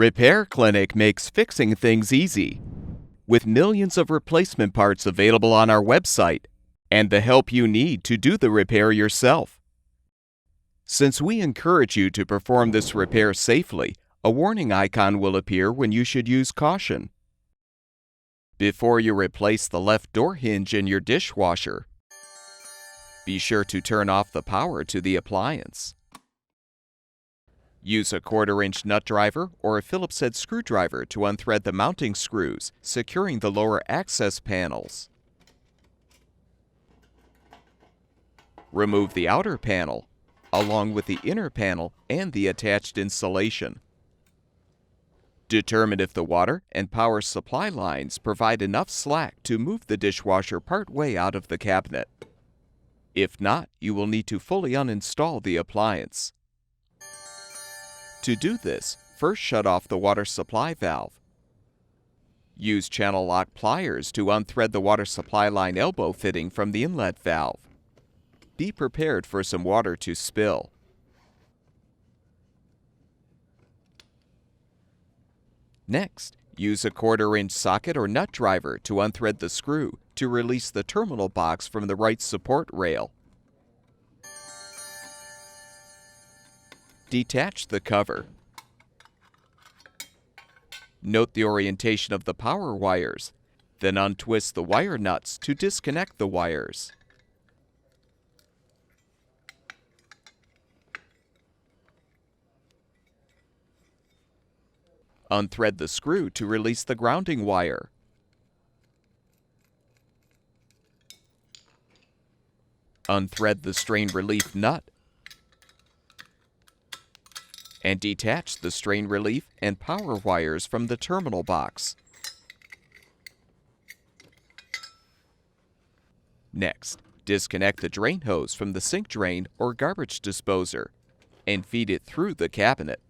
Repair Clinic makes fixing things easy. With millions of replacement parts available on our website and the help you need to do the repair yourself. Since we encourage you to perform this repair safely, a warning icon will appear when you should use caution. Before you replace the left door hinge in your dishwasher, be sure to turn off the power to the appliance. Use a 1/4-inch nut driver or a Phillips head screwdriver to unthread the mounting screws, securing the lower access panels. Remove the outer panel, along with the inner panel and the attached insulation. Determine if the water and power supply lines provide enough slack to move the dishwasher partway out of the cabinet. If not, you will need to fully uninstall the appliance. To do this, first shut off the water supply valve. Use channel lock pliers to unthread the water supply line elbow fitting from the inlet valve. Be prepared for some water to spill. Next, use a 1/4-inch socket or nut driver to unthread the screw to release the terminal box from the right support rail. Detach the cover. Note the orientation of the power wires, then untwist the wire nuts to disconnect the wires. Unthread the screw to release the grounding wire. Unthread the strain relief nut. And detach the strain relief and power wires from the terminal box. Next, disconnect the drain hose from the sink drain or garbage disposer and feed it through the cabinet.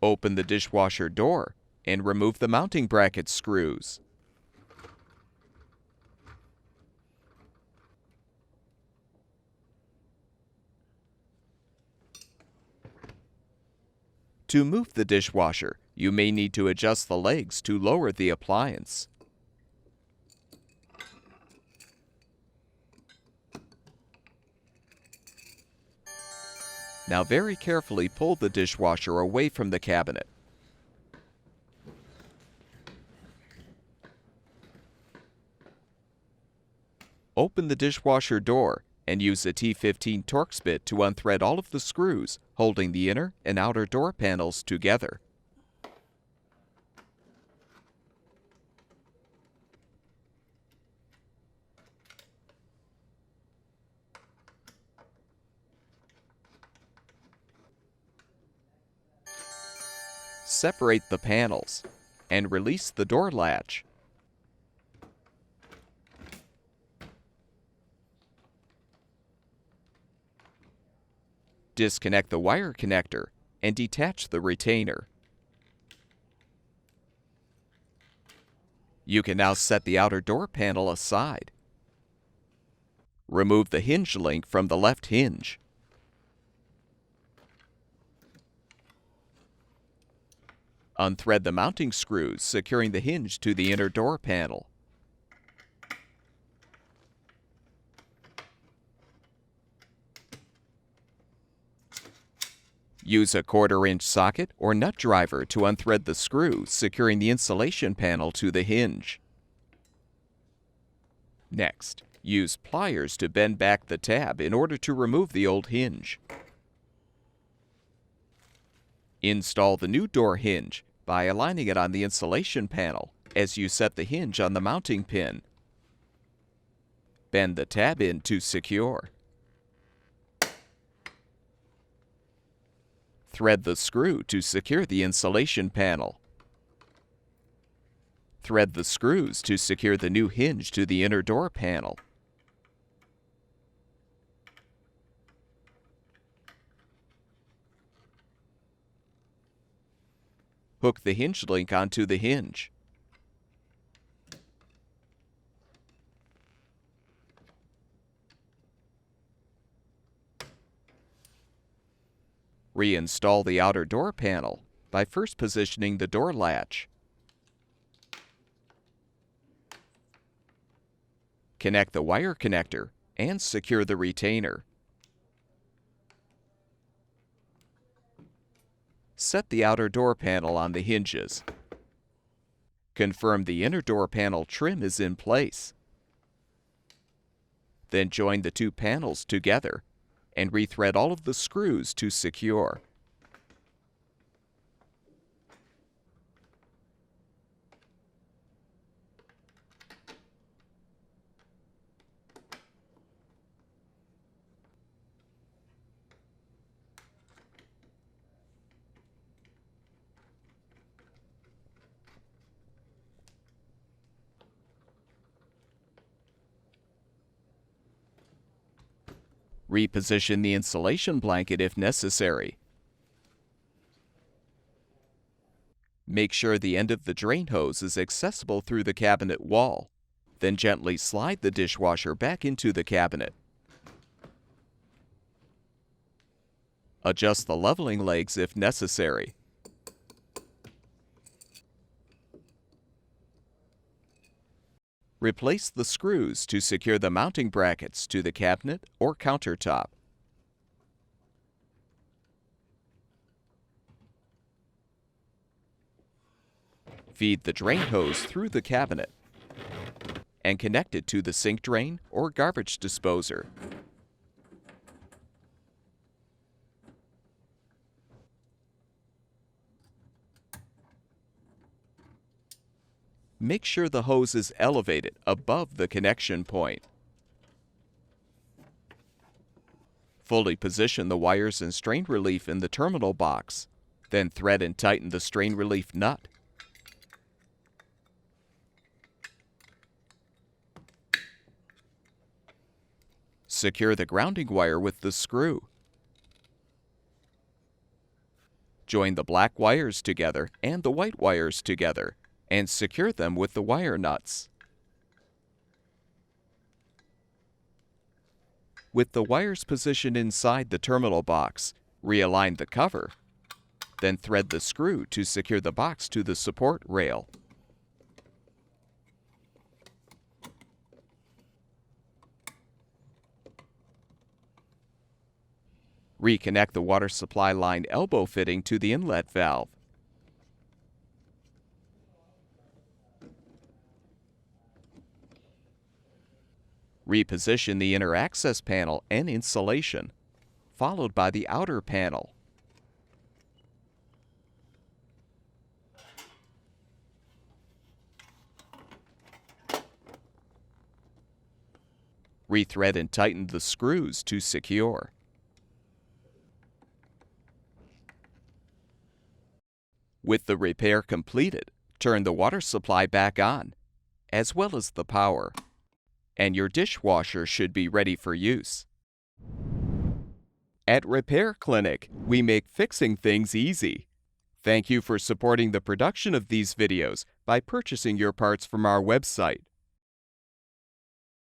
Open the dishwasher door and remove the mounting bracket screws. To move the dishwasher, you may need to adjust the legs to lower the appliance. Now very carefully pull the dishwasher away from the cabinet. Open the dishwasher door and use a T15 Torx bit to unthread all of the screws, holding the inner and outer door panels together. Separate the panels and release the door latch. Disconnect the wire connector and detach the retainer. You can now set the outer door panel aside. Remove the hinge link from the left hinge. Unthread the mounting screws, securing the hinge to the inner door panel. Use a 1/4-inch socket or nut driver to unthread the screw, securing the insulation panel to the hinge. Next, use pliers to bend back the tab in order to remove the old hinge. Install the new door hinge by aligning it on the insulation panel as you set the hinge on the mounting pin. Bend the tab in to secure. Thread the screw to secure the insulation panel. Thread the screws to secure the new hinge to the inner door panel. Hook the hinge link onto the hinge. Reinstall the outer door panel by first positioning the door latch. Connect the wire connector and secure the retainer. Set the outer door panel on the hinges. Confirm the inner door panel trim is in place. Then join the two panels together and rethread all of the screws to secure. Reposition the insulation blanket if necessary. Make sure the end of the drain hose is accessible through the cabinet wall. Then gently slide the dishwasher back into the cabinet. Adjust the leveling legs if necessary. Replace the screws to secure the mounting brackets to the cabinet or countertop. Feed the drain hose through the cabinet and connect it to the sink drain or garbage disposer. Make sure the hose is elevated above the connection point. Fully position the wires and strain relief in the terminal box. Then thread and tighten the strain relief nut. Secure the grounding wire with the screw. Join the black wires together and the white wires together, and secure them with the wire nuts. With the wires positioned inside the terminal box, realign the cover. Then thread the screw to secure the box to the support rail. Reconnect the water supply line elbow fitting to the inlet valve. Reposition the inner access panel and insulation, followed by the outer panel. Rethread and tighten the screws to secure. With the repair completed, turn the water supply back on, as well as the power, and your dishwasher should be ready for use. At Repair Clinic, we make fixing things easy. Thank you for supporting the production of these videos by purchasing your parts from our website.